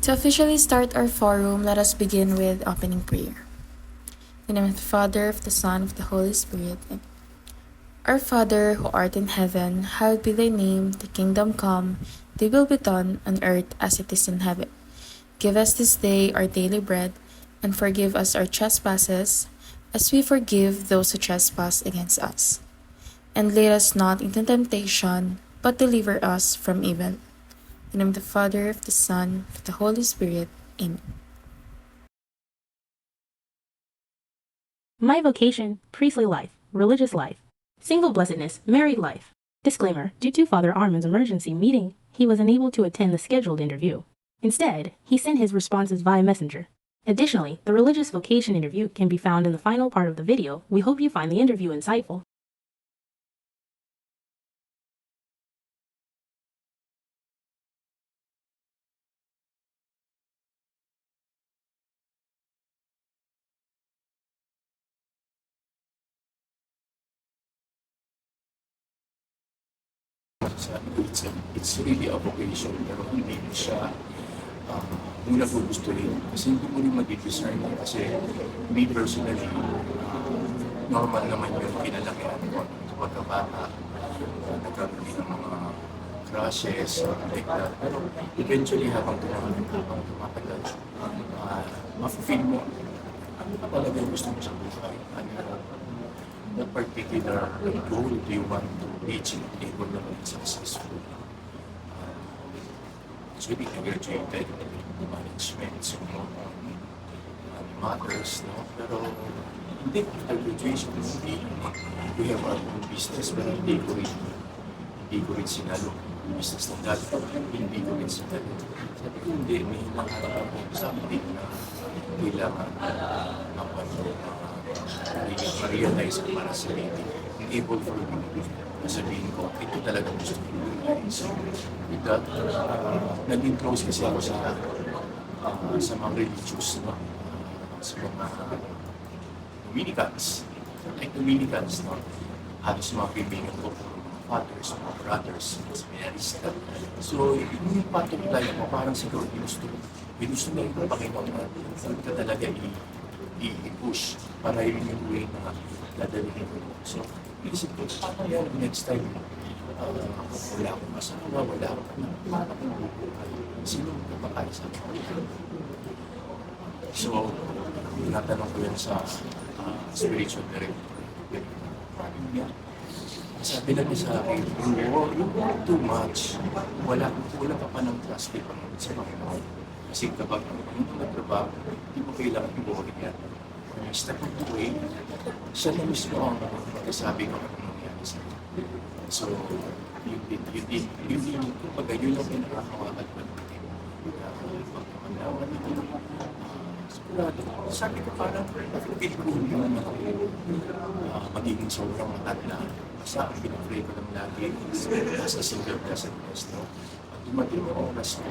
To officially start our forum, let us begin with opening prayer. In the name of the Father, of the Son, of the Holy Spirit. Amen. Our Father, who art in heaven, hallowed be thy name, thy kingdom come, thy will be done on earth as it is in heaven. Give us this day our daily bread, and forgive us our trespasses, as we forgive those who trespass against us. And lead us not into temptation, but deliver us from evil. In the name of the Father, of the Son, of the Holy Spirit. Amen. My vocation, priestly life, religious life. Single blessedness, married life. Disclaimer, due to Father Armand's emergency meeting, he was unable to attend the scheduled interview. Instead, he sent his responses via messenger. Additionally, the religious vocation interview can be found in the final part of the video. We hope you find the interview insightful. It's really a vocation, pero hindi mo siya muna gugustuhin. Kasi hindi mo rin mag-discern kasi me personally, normal naman yung kinalakihan ko sa pagkabata. Nagkaroon din ng mga crushes, like that. Pero eventually habang tumatagal, ma-feel mo ano pa talaga yung gusto mo sa buhay. What particular goal do you want to reach in able na maging successful? Actually, I graduated in management, so matters, no? Pero hindi, after graduation, we have our own business, pero hindi ko rin sinalo. Business ng dati, hindi ko rin sinalo. Sabi ko, hindi, may nangarap ako something na kailangan ma-realize ko para sa sarili. I'm able for me na sabihin ko, ito talaga gusto ko yung so, with that, naging close kasi ako sa mga religious, no? Sa mga Dominicans. Like Dominicans, no? Halos mga kaibigan ko, mga fathers, mga brothers, mga seminarista. So, yung patong tayo mo, parang siguro ginusto na yung Panginoon na ka talaga i-push para yun yung way na dadalhin mo. So, iisip ko, paano yan next time? Wala akong asawa, wala akong bubuhay. Sino kapakain sa akin? So, tinatanong ko yan sa spiritual director. Sabi na niya sa akin, you work too much. Wala ka pa ng trust sa Panginoon. Kasi kapag yung mga trabaho, hindi mo kailangan i-worry yan. When you step away, siya na mismo ang magkasabi ko kung nangyari sa akin. So, kumbaga, yun lang yung nakakawakan ko natin. Pagkamalawan ito. Sigurado, sabi ko parang, feel ko naman ako magiging sobrang matanda. Basta ang pinapray ko lang lagi as a single blessedness, no? At dumating ang oras ko,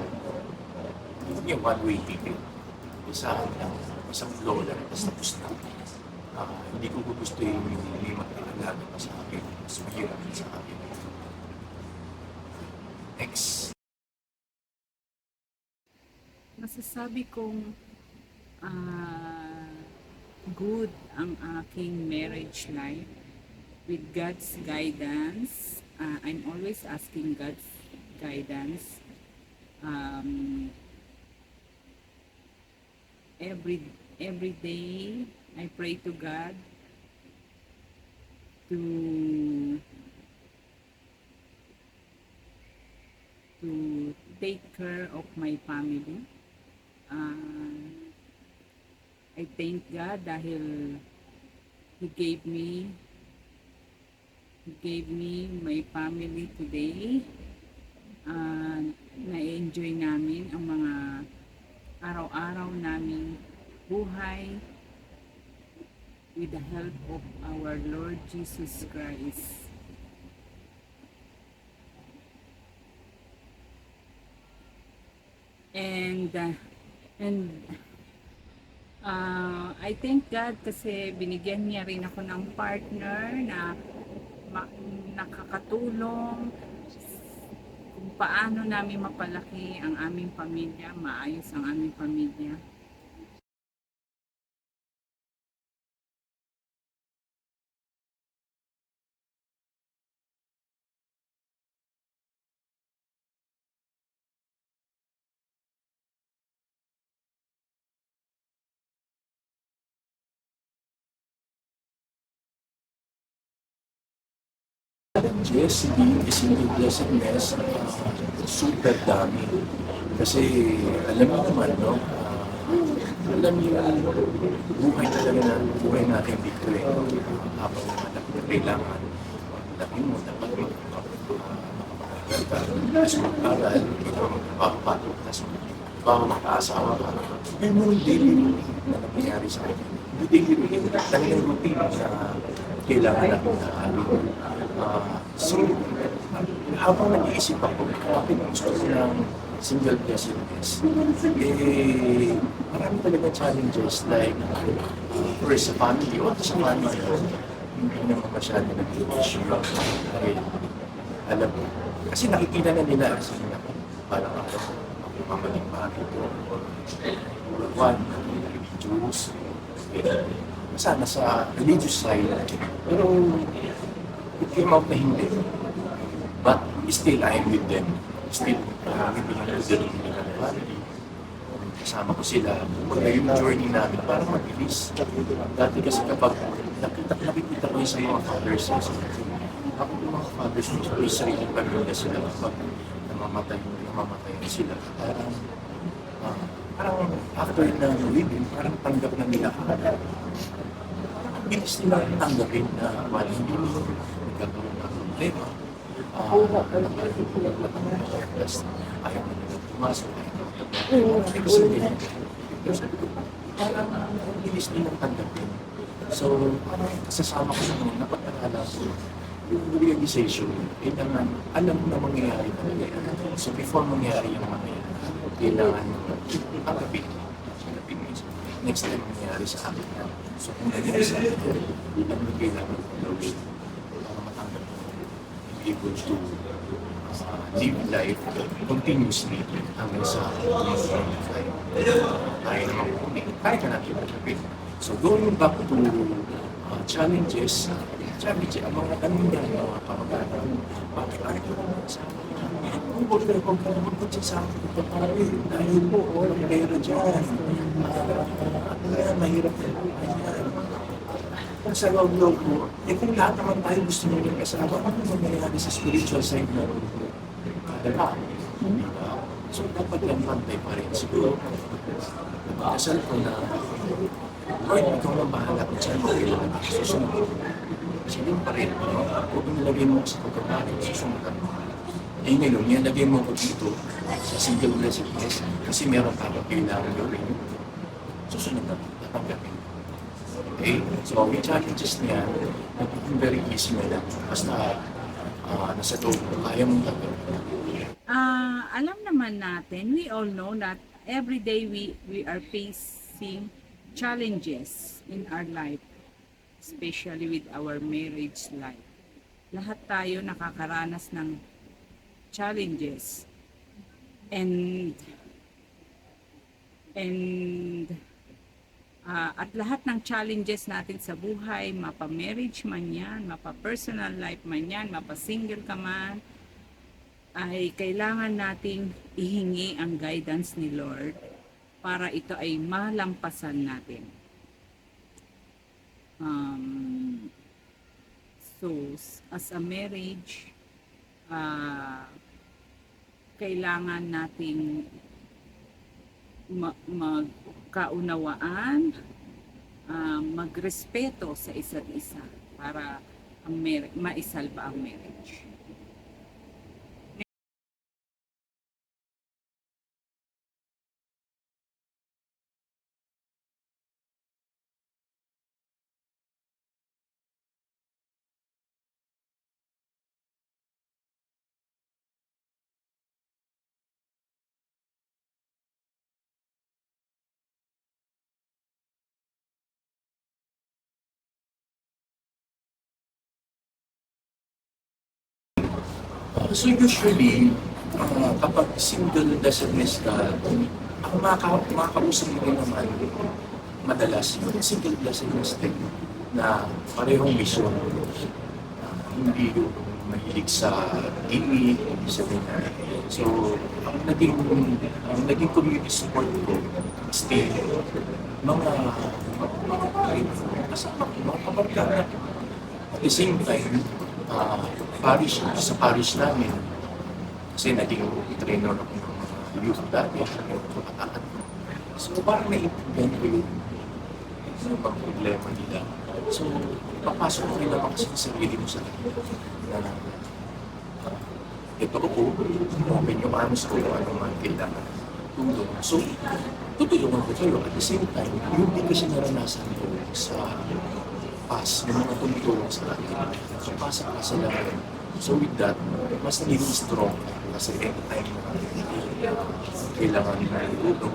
hindi yung one-way ticket. Isang lang, isang flow lang, tapos na. Hindi ko gusto yung hindi magkakalaga pa sa akin, mas mahirap sa akin. Next. Masasabi kong good ang aking marriage life with God's guidance. I'm always asking God's guidance. Every day I pray to God to take care of my family. I thank God dahil He gave me my family today. Na-enjoy namin ang mga araw-araw naming buhay with the help of our Lord Jesus Christ. And I thank God kasi binigyan niya rin ako ng partner na nakakatulong kung paano namin mapalaki ang aming pamilya, maayos ang aming pamilya. Yes, hindi single blessedness, super dami. Kasi alam mo naman, no? Alam niyo, buhay talaga na, buhay natin dito eh. Habang anak na kailangan, laki mo, dapat makapag-aral ka. Tapos mag-aral, ikaw magpapapatog, tapos baka makaasawa ka. Kaya mo yung daily routine na nangyayari sa akin. Yung daily routine, talagang routine na kailangan natin na so, habang nag-iisip ako, bakit gusto ko ng single blessedness, marami talaga challenges like, first sa family, o sa family, hindi naman masyado nag-issue. Dahil, alam mo, kasi nakikita na nila, kasi parang ako, mamaling bakit ko, one, religious, sana sa religious side, pero it came out na hindi. But still, I am with them. Still, bibigyan ko din ng family. Kasama ko sila. Kumbaga yung journey namin, parang mabilis. Dati kasi kapag nakikita ko yung sa mga fathers, ako yung mga fathers, may sariling pamilya sila kapag namamatay sila. Parang after na living, parang tanggap na nila bilis nila tanggapin na hindi mo nagkakaroon ng problema. Ayaw mo nila pumasok. Parang bilis nilang tanggapin. So, parang kasasama ko sa mga napag-aralan ko, yung realization, kailangan alam mo na mangyayari talaga yan. So, before mangyayari yung mangyayari, kailangan tanggapin. Next time mangyayari sa akin yan. So kung nangyari sa akin, ano kailangan ko gawin para matanggap ko, be able to live life continuously hanggang sa tayo. Tayo naman kunin, kaya ka natin magkapit. So going back to challenges, ang mga tanong niya, mga pamagana, bakit ko naman sa akin? Kung huwag siya sa akin, dahil po, walang pera dyan. Mahirap na buhay yan. Kung sa loob-loob mo, kung lahat naman tayo gusto nyo yung kasama, ano mangyayari sa spiritual side na kadala? So, dapat lang pantay pa rin. Siguro, napakasal ko na, Lord, ikaw na bahala kung saan mo kailangan susunod. Sige pa rin, huwag nilagay mo sa pagkakalit, susunod ka. Eh ngayon, nilagay mo ko dito sa single blessedness kasi meron ka kailangan gawin. Susunod na, tatanggapin. Okay? So, may challenges niya, nagiging very easy na lang. Basta, nasa loob, kaya mong tatanggapin. Alam naman natin, we all know that every day we are facing challenges in our life, especially with our marriage life. Lahat tayo nakakaranas ng challenges and at lahat ng challenges natin sa buhay, mapa-marriage man yan, mapa-personal life man yan, mapa-single ka man, ay kailangan nating ihingi ang guidance ni Lord para ito ay malampasan natin. So, as a marriage, kailangan nating magkaunawaan, magrespeto sa isa't isa para maisalba ang marriage. So usually, Kapag single blessedness ka, ang makakausap mo rin naman madalas yung single blessedness din na parehong mission. Hindi yung mahilig sa TV, sa dinner. So, ang naging community support ko, still, mga kasama ko, mga kabarkada. At the same time, sa parish namin, kasi naging trainer ako ng mga youth dati, yung kabataan. So, parang naiintindihan ko yung mga problema nila. So, papasok ko rin naman kasi sa sarili mo sa kanila na ito ko, open yung arms ko, ano man kailangan tulong. So, tutulungan ko kayo. At the same time, yung din kasi naranasan ko sa past, yung mga tumutulong sa akin. So, pasa-pasa lang yun. So, with that, mas naging strong kasi anytime na kailangan na tulong.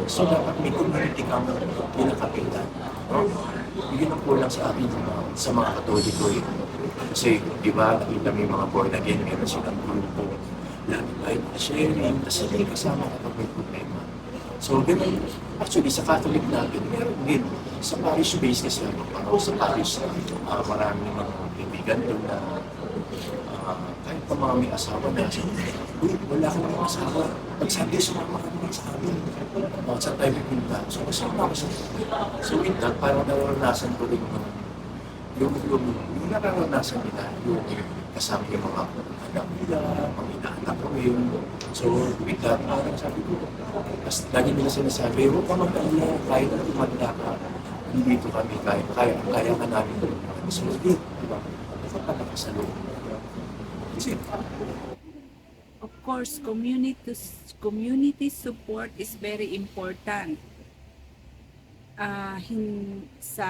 So, dapat may community kang pinakapitan. No? Yun ang kulang sa akin sa mga Katoliko eh. Kasi, di ba, nakita mo yung mga born again, meron silang grupo. Lagi tayo sharing, kasi may kasama kapag may problema. So, ganun. Actually, sa Catholic natin, meron din. Sa parish base kasi ako, sa parish, maraming mga kaibigan doon na kahit pa mga may asawa na sabi, uy, wala ka namang asawa. Pag-Sunday, sumama ka naman sa amin. Saan tayo pupunta? So, kasama ako sa So, with that, parang naranasan ko rin yung naranasan nila, yung kasama yung mga anak nila, mga inaanak ko yun. So, with that, parang sabi ko, tapos lagi nila sinasabi, huwag ka mag-alala, kahit na tumanda ka, dito kami, kaya ka namin. So, di ba? Ito pa nakasalong. Kasi, Of course, community support is very important sa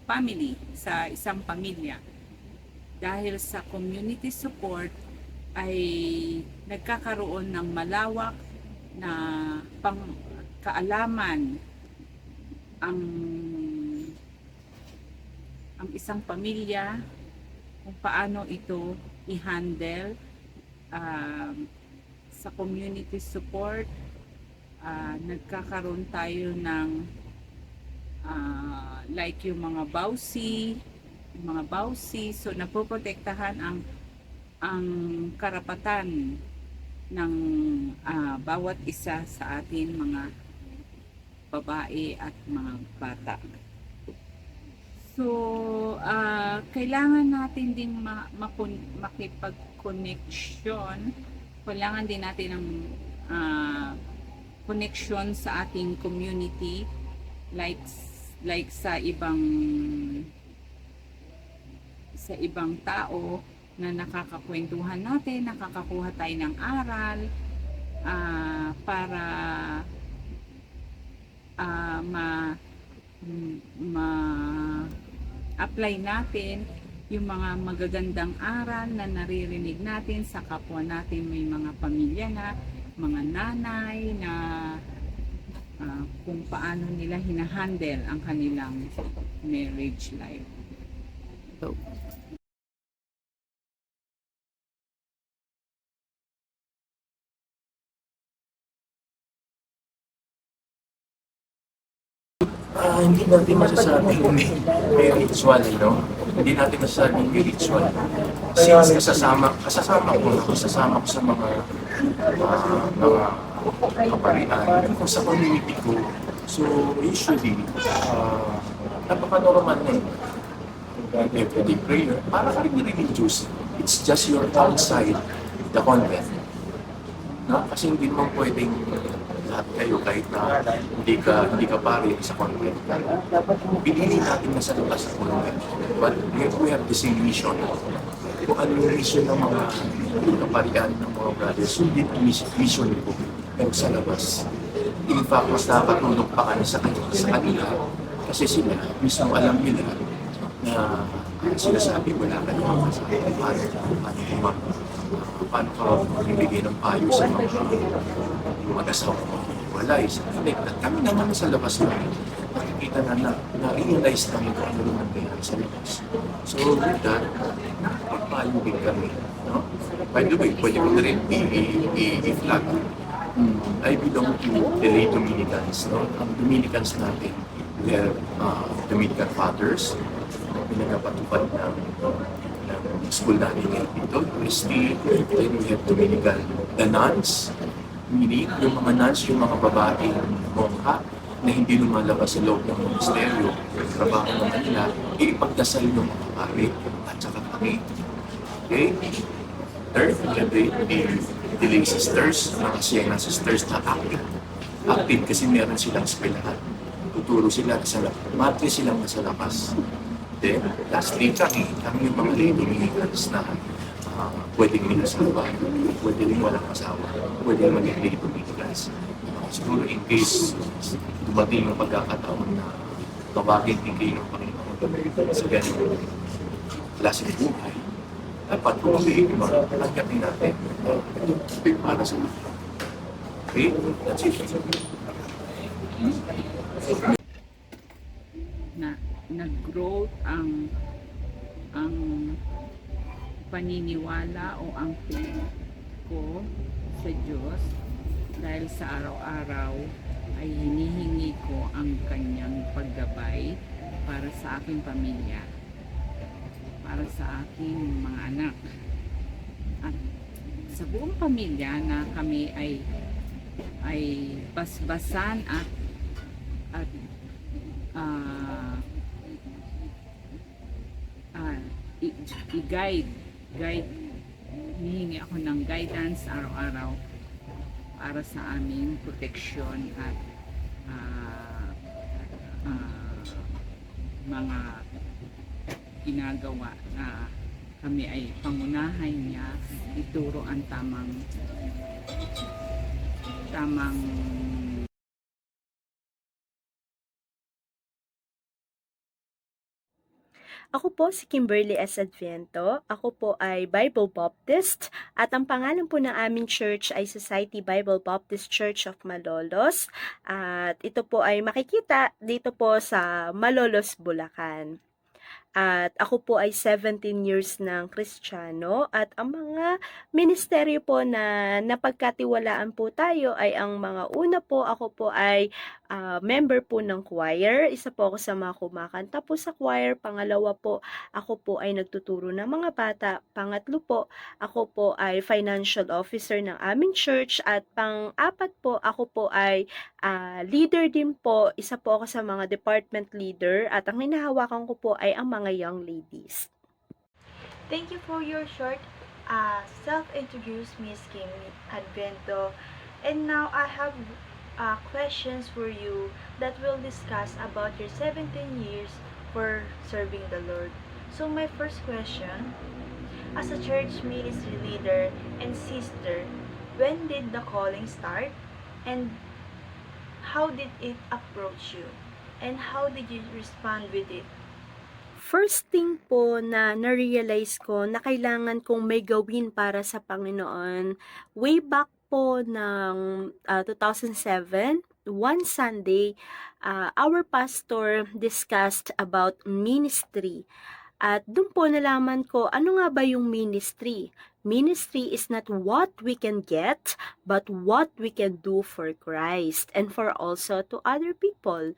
family, sa isang pamilya. Dahil sa community support ay nagkakaroon ng malawak na kaalaman ang isang pamilya kung paano ito i-handle. Sa community support, nagkakaroon tayo ng like yung mga bawsi, so napoprotektahan ang karapatan ng bawat isa sa atin, mga babae at mga bata. So, kailangan natin din makipag-connection. Kailangan din natin ng connection sa ating community, like sa ibang tao na nakakakwentuhan natin, nakakakuha tayo ng aral para ma-apply natin yung mga magagandang aral na naririnig natin sa kapwa natin. May mga pamilya na, mga nanay na kung paano nila hinahandle ang kanilang marriage life. So, hindi natin masasabing may ritual, no? Hindi natin masasabing may ritual. Since kasasama ko sa mga kaparian, sa community ko. So, usually, napaka-normal na everyday prayer. Para ka rin religious. It's just you're outside the convent. No? Kasi hindi mo pwedeng lahat kayo kahit na hindi ka pare sa convent. Pinili natin na sa labas sa convent. But we have the same mission. Kung ano yung mission ng mga kaparian, ng mga brothers, hindi mission ko. Pero sa labas. In fact, mas nakakatulog pa kami sa kanila kasi sila mismo alam nila na sinasabi wala ka naman paano ka magbibigay ng payo sa mga mag-asawa mo. Wala eh. At kami naman sa labas na nakikita na-realize namin kung ano naman nangyayari sa labas. So with that, nakapagpayo din kami. No? By the way, pwede ko na rin i-flag. I belong to the late Dominicans. No? Ang Dominicans natin, we have Dominican fathers, pinagapatupad ng school natin ngayon dito, Christy. Then we have Dominican, the nuns, meaning yung mga nuns, yung mga babaeng mongha na hindi lumalabas sa loob ng monasteryo, trabaho naman nila, ipagdasal ng mga pare at saka kami. Okay? Third, we have the lay sisters, mga Siena sisters na active. Active kasi meron silang eskwelahan. Tuturo sila sa labas. Matre silang nasa labas. Then, lastly, kami yung mga lay Dominicans na pwedeng minasawa, pwede rin walang asawa, pwede rin maging lay Dominicans. Siguro in case dumating ang pagkakataon na tawagin din kayo ng Panginoon sa ganyan klaseng buhay, dapat pumabihin mo, hanggatin natin para sa mga. Okay? That's it. Na nag-growth ang paniniwala o ang faith ko sa Diyos dahil sa araw-araw ay hinihingi ko ang kanyang paggabay para sa aking pamilya, para sa aking mga anak, at sa buong pamilya na kami ay basbasan at ah, i-guide, hihingi ako ng guidance araw-araw para sa aming proteksyon at mga ginagawa na kami ay pangunahan niya, ituro ang tamang Ako po si Kimberly S. Adviento. Ako po ay Bible Baptist at ang pangalan po ng aming church ay Society Bible Baptist Church of Malolos. At ito po ay makikita dito po sa Malolos, Bulacan. At ako po ay 17 years ng Kristiyano at ang mga ministeryo po na napagkatiwalaan po tayo ay ang mga una po, ako po ay member po ng choir. Isa po ako sa mga kumakanta po sa choir. Pangalawa po, ako po ay nagtuturo ng mga bata. Pangatlo po, ako po ay financial officer ng aming church. At pang-apat po, ako po ay leader din po. Isa po ako sa mga department leader at ang hinahawakan ko po ay ang mga young ladies. Thank you for your short self-introduce, Miss Kim Advento. And now I have questions for you that will discuss about your 17 years for serving the Lord. So my first question, as a church ministry leader and sister, when did the calling start? And how did it approach you? And how did you respond with it? First thing po na na-realize ko na kailangan kong may gawin para sa Panginoon, way back po ng 2007, one Sunday, our pastor discussed about ministry. At doon po nalaman ko, ano nga ba yung ministry? Ministry is not what we can get, but what we can do for Christ and for also to other people.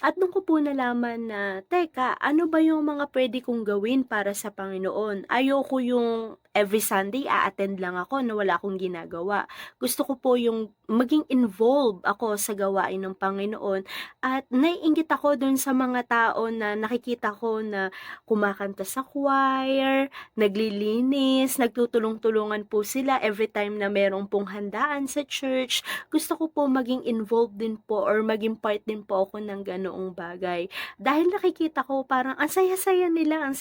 At doon ko po nalaman na, teka, ano ba yung mga pwede kong gawin para sa Panginoon? Ayoko yung every Sunday a-attend lang ako na wala akong ginagawa. Gusto ko po yung maging involved ako sa gawain ng Panginoon. At naiinggit ako dun sa mga tao na nakikita ko na kumakanta sa choir, naglilinis, nagtutulong-tulungan po sila every time na merong pong handaan sa church. Gusto ko po maging involved din po or maging part din po ako ng ganoong bagay. Dahil nakikita ko parang ang saya-saya nilang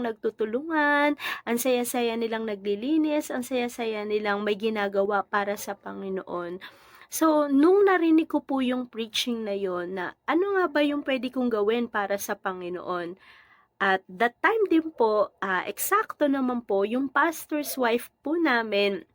nagtutulungan, ang saya-saya nilang naglilinis, ang saya-saya nilang may ginagawa para sa Panginoon. So, nung narinig ko po yung preaching na yon na ano nga ba yung pwede kong gawin para sa Panginoon? At that time din po, eksakto naman po, yung pastor's wife po namin,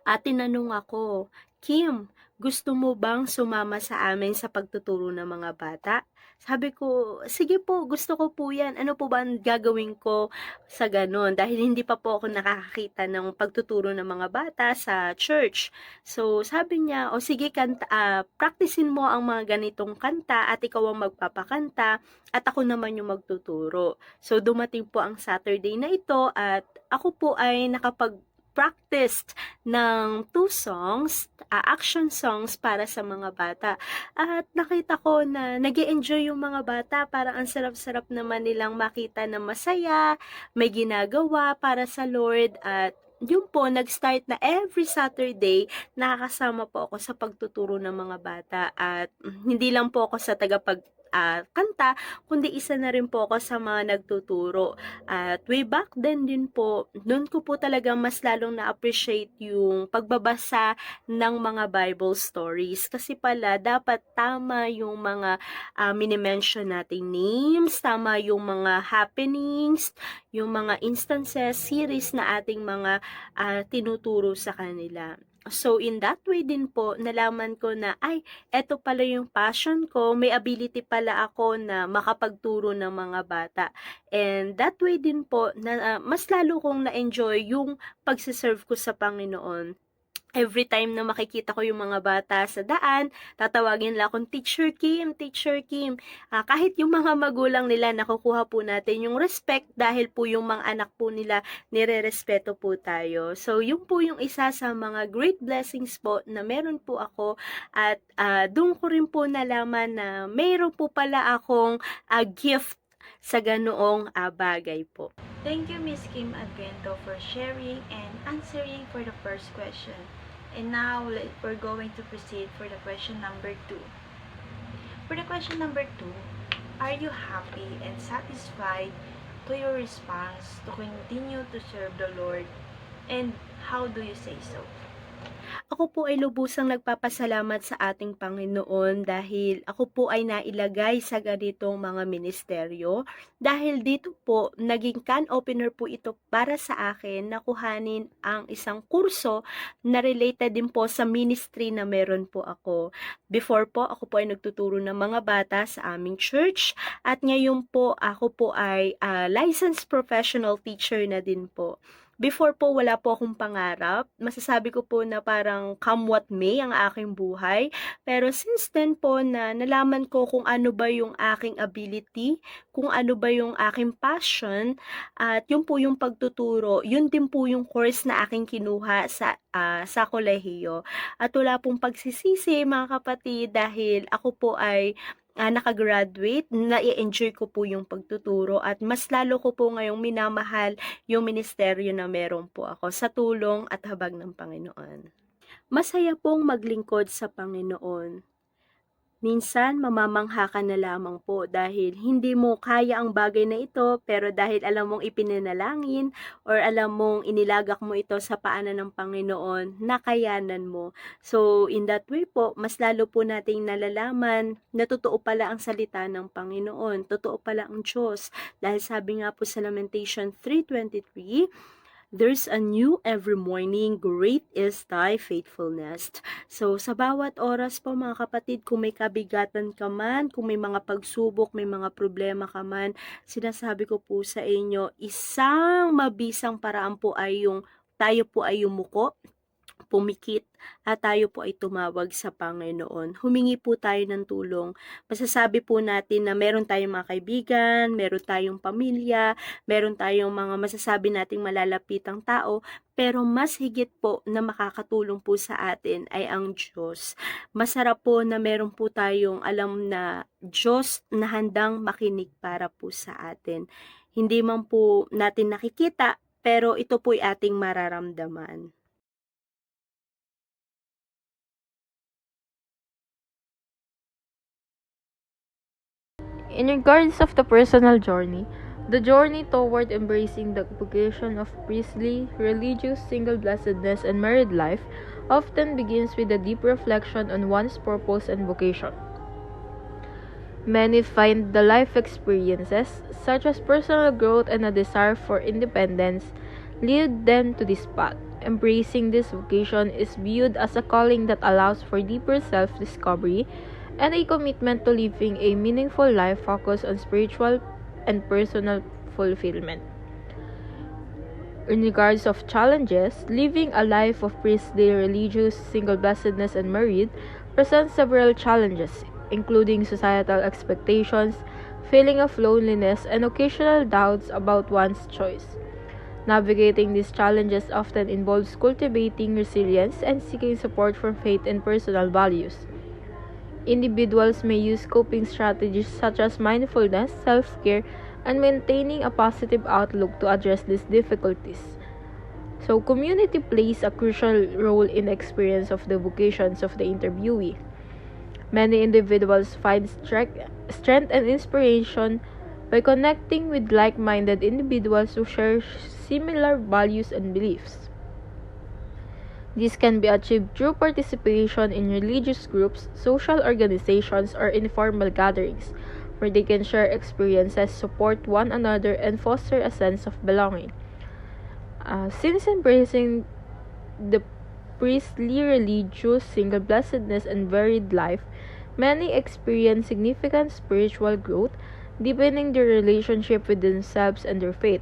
tinanong ako, Kim, gusto mo bang sumama sa amin sa pagtuturo ng mga bata? Sabi ko, sige po, gusto ko po yan. Ano po ba ang gagawin ko sa ganun? Dahil hindi pa po ako nakakakita ng pagtuturo ng mga bata sa church. So, sabi niya, o sige, practicein mo ang mga ganitong kanta at ikaw ang magpapakanta at ako naman yung magtuturo. So, dumating po ang Saturday na ito at ako po ay nakapag-practice ng 2 songs, action songs para sa mga bata. At nakita ko na nag-e-enjoy yung mga bata, parang ang sarap-sarap naman nilang makita na masaya, may ginagawa para sa Lord at yun po, nag-start na every Saturday, nakakasama po ako sa pagtuturo ng mga bata at hindi lang po ako sa kanta, kundi isa na rin po ako sa mga nagtuturo. At way back then din po, doon ko po talaga mas lalong na-appreciate yung pagbabasa ng mga Bible stories. Kasi pala, dapat tama yung mga minimension nating names, tama yung mga happenings, yung mga instances, series na ating mga tinuturo sa kanila. So, in that way din po, nalaman ko na, ay, eto pala yung passion ko, may ability pala ako na makapagturo ng mga bata. And that way din po, na, mas lalo kong na-enjoy yung pagsiserve ko sa Panginoon. Every time na makikita ko yung mga bata sa daan, tatawagin nila akong Teacher Kim, Teacher Kim. Kahit yung mga magulang nila, nakukuha po natin yung respect dahil po yung mga anak po nila, nire-respeto po tayo. So, yung po yung isa sa mga great blessings po na meron po ako at doon ko rin po nalaman na mayroon po pala akong gift sa ganoong bagay po. Thank you, Miss Kim Advento, for sharing and answering for the first question. And now, we're going to proceed for the question number 2. For the question number 2, are you happy and satisfied to your response to continue to serve the Lord? And how do you say so? Ako po ay lubusang nagpapasalamat sa ating Panginoon dahil ako po ay nailagay sa ganitong mga ministeryo. Dahil dito po, naging can opener po ito para sa akin na kuhanin ang isang kurso na related din po sa ministry na meron po ako. Before po, ako po ay nagtuturo ng mga bata sa aming church at ngayon po, ako po ay licensed professional teacher na din po. Before po, wala po akong pangarap. Masasabi ko po na parang come what may ang aking buhay. Pero since then po na nalaman ko kung ano ba yung aking ability, kung ano ba yung aking passion, at yun po yung pagtuturo, yun din po yung course na aking kinuha sa kolehiyo. At wala pong pagsisisi mga kapatid dahil ako po ay nakagraduate, na-enjoy ko po yung pagtuturo at mas lalo ko po ngayong minamahal yung ministeryo na meron po ako sa tulong at habag ng Panginoon. Masaya pong maglingkod sa Panginoon. Minsan, mamamangha ka na lamang po dahil hindi mo kaya ang bagay na ito, pero dahil alam mong ipinanalangin or alam mong inilagak mo ito sa paanan ng Panginoon, nakayanan mo. So, in that way po, mas lalo po nating nalalaman na totoo pala ang salita ng Panginoon, totoo pala ang Diyos. Dahil sabi nga po sa Lamentation 3:23, there's a new every morning, great is thy faithfulness. So, sa bawat oras po mga kapatid, kung may kabigatan ka man, kung may mga pagsubok, may mga problema ka man, sinasabi ko po sa inyo, isang mabisang paraan po ay yung tayo po ay yumuko, pumikit, at tayo po ay tumawag sa Panginoon. Humingi po tayo ng tulong. Masasabi po natin na meron tayong mga kaibigan, meron tayong pamilya, meron tayong mga masasabi nating malalapitang tao, pero mas higit po na makakatulong po sa atin ay ang Diyos. Masarap po na meron po tayong alam na Diyos na handang makinig para po sa atin. Hindi man po natin nakikita, pero ito po'y ating mararamdaman. In regards of the personal journey, the journey toward embracing the vocation of priestly, religious, single blessedness, and married life often begins with a deep reflection on one's purpose and vocation. Many find the life experiences, such as personal growth and a desire for independence, lead them to this path. Embracing this vocation is viewed as a calling that allows for deeper self discovery and a commitment to living a meaningful life focused on spiritual and personal fulfillment. In regards of challenges, living a life of priestly, religious, single blessedness, and married presents several challenges, including societal expectations, feeling of loneliness, and occasional doubts about one's choice. Navigating these challenges often involves cultivating resilience and seeking support from faith and personal values. Individuals may use coping strategies such as mindfulness, self care, and maintaining a positive outlook to address these difficulties. So, community plays a crucial role in the experience of the vocations of the interviewee. Many individuals find strength and inspiration by connecting with like minded individuals who share similar values and beliefs. This can be achieved through participation in religious groups, social organizations, or informal gatherings, where they can share experiences, support one another, and foster a sense of belonging. Since embracing the priestly, religious, single blessedness, and varied life, many experience significant spiritual growth, deepening their relationship with themselves and their faith.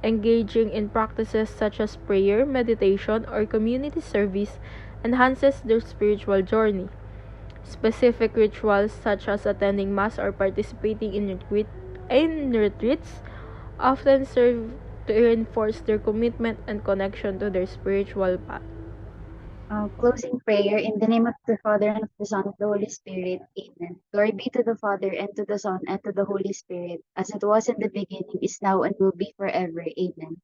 Engaging in practices such as prayer, meditation, or community service enhances their spiritual journey. Specific rituals such as attending Mass or participating in retreats often serve to reinforce their commitment and connection to their spiritual path. Closing prayer in the name of the Father and of the Son and of the Holy Spirit. Amen. Glory be to the Father and to the Son and to the Holy Spirit, as it was in the beginning, is now, and will be forever. Amen.